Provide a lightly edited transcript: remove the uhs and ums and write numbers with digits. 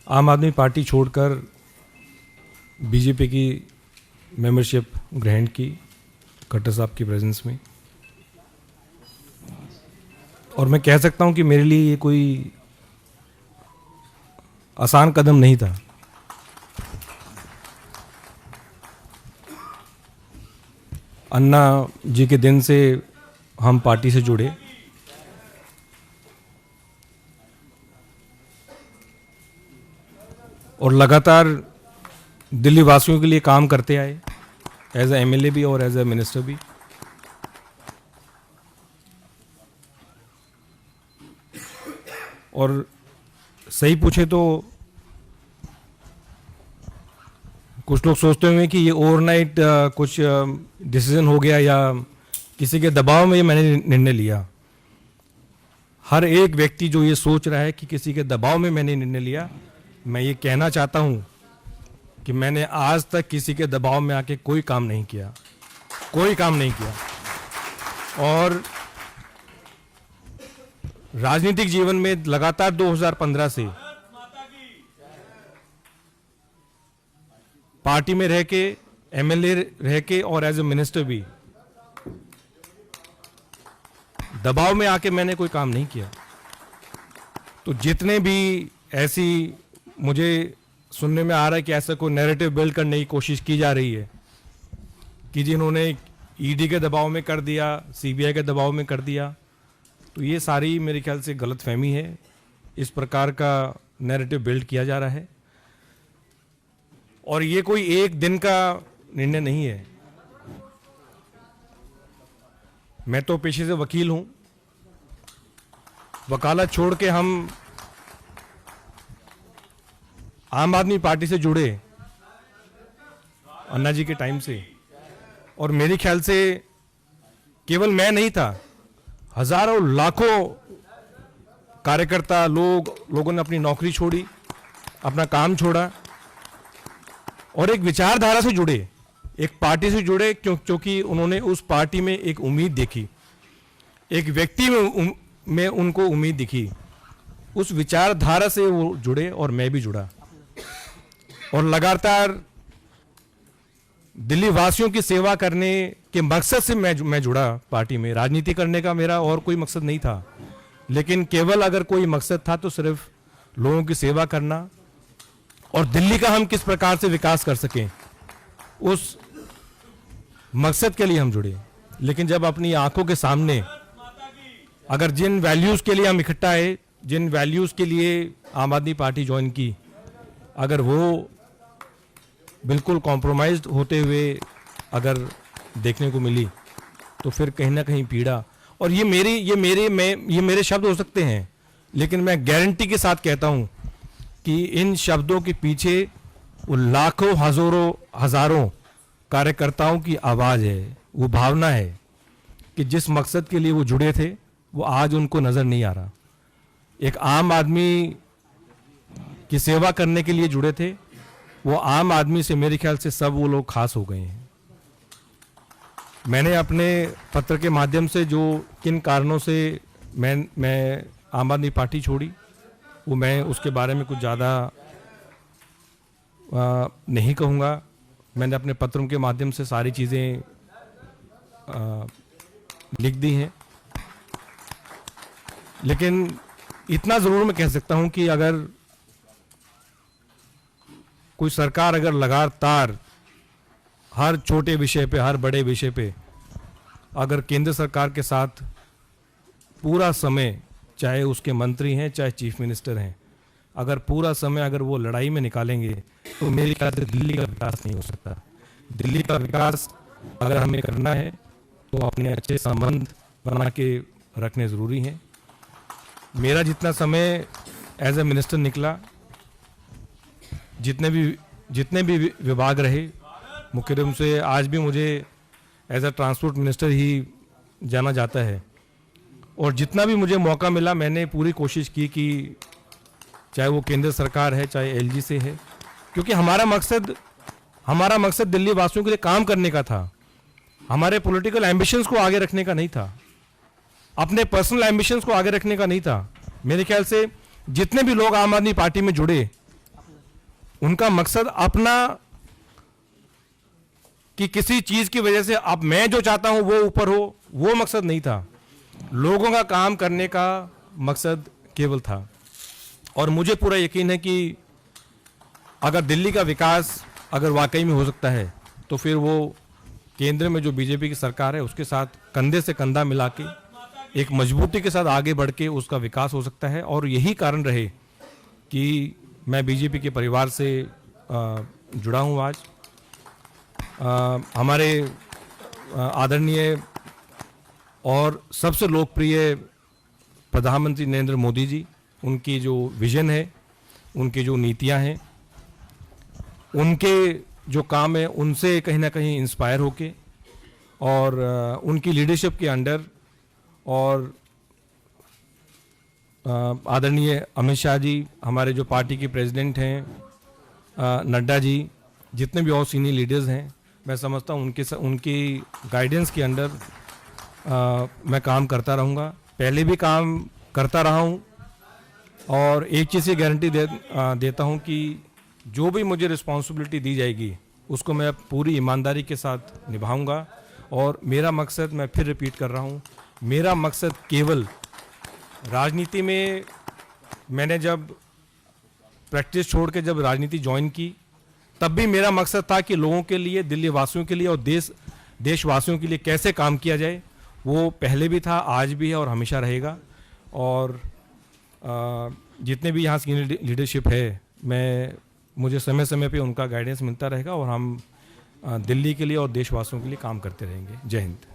आम आदमी पार्टी छोड़कर बीजेपी की मेंबरशिप ग्रहण की खट्टर साहब की प्रेजेंस में, और मैं कह सकता हूं कि मेरे लिए ये कोई आसान कदम नहीं था। अन्ना जी के दिन से हम पार्टी से जुड़े और लगातार दिल्ली वासियों के लिए काम करते आए, एज ए एमएलए भी और एज ए मिनिस्टर भी। और सही पूछे तो कुछ लोग सोचते होंगे कि ये ओवरनाइट कुछ डिसीजन हो गया या किसी के दबाव में ये मैंने निर्णय लिया। हर एक व्यक्ति जो ये सोच रहा है कि किसी के दबाव में मैंने निर्णय लिया, मैं ये कहना चाहता हूं कि मैंने आज तक किसी के दबाव में आके कोई काम नहीं किया, कोई काम नहीं किया। और राजनीतिक जीवन में लगातार 2015 से पार्टी में रह के, एमएलए रह के और एज ए मिनिस्टर भी दबाव में आके मैंने कोई काम नहीं किया। तो जितने भी ऐसी मुझे सुनने में आ रहा है कि ऐसा कोई नैरेटिव बिल्ड करने की कोशिश की जा रही है कि जिन्होंने ईडी के दबाव में कर दिया, सीबीआई के दबाव में कर दिया, तो ये सारी मेरे ख्याल से गलतफहमी है। इस प्रकार का नैरेटिव बिल्ड किया जा रहा है और ये कोई एक दिन का निर्णय नहीं है। मैं तो पेशे से वकील हूं, वकालत छोड़ के हम आम आदमी पार्टी से जुड़े अन्ना जी के टाइम से, और मेरे ख्याल से केवल मैं नहीं था, हजारों लाखों कार्यकर्ता लोगों ने अपनी नौकरी छोड़ी, अपना काम छोड़ा और एक विचारधारा से जुड़े, एक पार्टी से जुड़े, क्योंकि उन्होंने उस पार्टी में एक उम्मीद देखी, एक व्यक्ति में उनको उम्मीद दिखी। उस विचारधारा से वो जुड़े और मैं भी जुड़ा और लगातार दिल्ली वासियों की सेवा करने के मकसद से मैं जुड़ा पार्टी में। राजनीति करने का मेरा और कोई मकसद नहीं था, लेकिन केवल अगर कोई मकसद था तो सिर्फ लोगों की सेवा करना और दिल्ली का हम किस प्रकार से विकास कर सकें, उस मकसद के लिए हम जुड़े। लेकिन जब अपनी आंखों के सामने अगर जिन वैल्यूज के लिए हम इकट्ठा आए, जिन वैल्यूज के लिए आम आदमी पार्टी ज्वाइन की, अगर वो बिल्कुल कॉम्प्रोमाइज्ड होते हुए अगर देखने को मिली तो फिर कहीं ना कहीं पीड़ा। और ये मेरे शब्द हो सकते हैं, लेकिन मैं गारंटी के साथ कहता हूं कि इन शब्दों के पीछे वो लाखों हजारों कार्यकर्ताओं की आवाज है, वो भावना है कि जिस मकसद के लिए वो जुड़े थे वो आज उनको नजर नहीं आ रहा। एक आम आदमी की सेवा करने के लिए जुड़े थे, वो आम आदमी से मेरे ख्याल से सब वो लोग खास हो गए हैं। मैंने अपने पत्र के माध्यम से जो किन कारणों से मैं आम आदमी पार्टी छोड़ी, वो मैं उसके बारे में कुछ ज़्यादा नहीं कहूँगा। मैंने अपने पत्रों के माध्यम से सारी चीज़ें लिख दी हैं, लेकिन इतना ज़रूर मैं कह सकता हूँ कि अगर कोई सरकार अगर लगातार हर छोटे विषय पे, हर बड़े विषय पे अगर केंद्र सरकार के साथ पूरा समय, चाहे उसके मंत्री हैं चाहे चीफ मिनिस्टर हैं, अगर पूरा समय अगर वो लड़ाई में निकालेंगे तो मेरे ख्याल से दिल्ली का विकास नहीं हो सकता। दिल्ली का विकास अगर हमें करना है तो अपने अच्छे संबंध बना के रखने ज़रूरी हैं। मेरा जितना समय एज ए मिनिस्टर निकला, जितने भी विभाग रहे, मुख्य रूप से आज भी मुझे एज ए ट्रांसपोर्ट मिनिस्टर ही जाना जाता है, और जितना भी मुझे मौका मिला मैंने पूरी कोशिश की कि चाहे वो केंद्र सरकार है चाहे एलजी से है, क्योंकि हमारा मकसद दिल्ली वासियों के लिए काम करने का था। हमारे पॉलिटिकल एम्बिशंस को आगे रखने का नहीं था, अपने पर्सनल एम्बिशंस को आगे रखने का नहीं था। मेरे ख्याल से जितने भी लोग आम आदमी पार्टी में जुड़े उनका मकसद अपना कि किसी चीज की वजह से अब मैं जो चाहता हूं वो ऊपर हो, वो मकसद नहीं था। लोगों का काम करने का मकसद केवल था। और मुझे पूरा यकीन है कि अगर दिल्ली का विकास अगर वाकई में हो सकता है तो फिर वो केंद्र में जो बीजेपी की सरकार है उसके साथ कंधे से कंधा मिला के एक मजबूती के साथ आगे बढ़ के उसका विकास हो सकता है। और यही कारण रहे कि मैं बीजेपी के परिवार से जुड़ा हूँ आज। हमारे आदरणीय और सबसे लोकप्रिय प्रधानमंत्री नरेंद्र मोदी जी, उनकी जो विजन है, उनकी जो नीतियां हैं, उनके जो काम है, उनसे कहीं ना कहीं इंस्पायर होके और उनकी लीडरशिप के अंडर और आदरणीय अमित शाह जी, हमारे जो पार्टी के प्रेसिडेंट हैं, नड्डा जी, जितने भी और सीनियर लीडर्स हैं, मैं समझता हूँ उनकी गाइडेंस के अंडर मैं काम करता रहूँगा। पहले भी काम करता रहा हूँ और एक चीज़ की गारंटी देता हूँ कि जो भी मुझे रिस्पॉन्सिबिलिटी दी जाएगी उसको मैं पूरी ईमानदारी के साथ निभाऊंगा। और मेरा मकसद, मैं फिर रिपीट कर रहा हूँ, मेरा मकसद केवल राजनीति में, मैंने जब प्रैक्टिस छोड़ के जब राजनीति ज्वाइन की तब भी मेरा मकसद था कि लोगों के लिए, दिल्ली वासियों के लिए और देशवासियों के लिए कैसे काम किया जाए। वो पहले भी था, आज भी है और हमेशा रहेगा। और जितने भी यहाँ की लीडरशिप है, मुझे समय समय पे उनका गाइडेंस मिलता रहेगा और हम दिल्ली के लिए और देशवासियों के लिए काम करते रहेंगे। जय हिंद।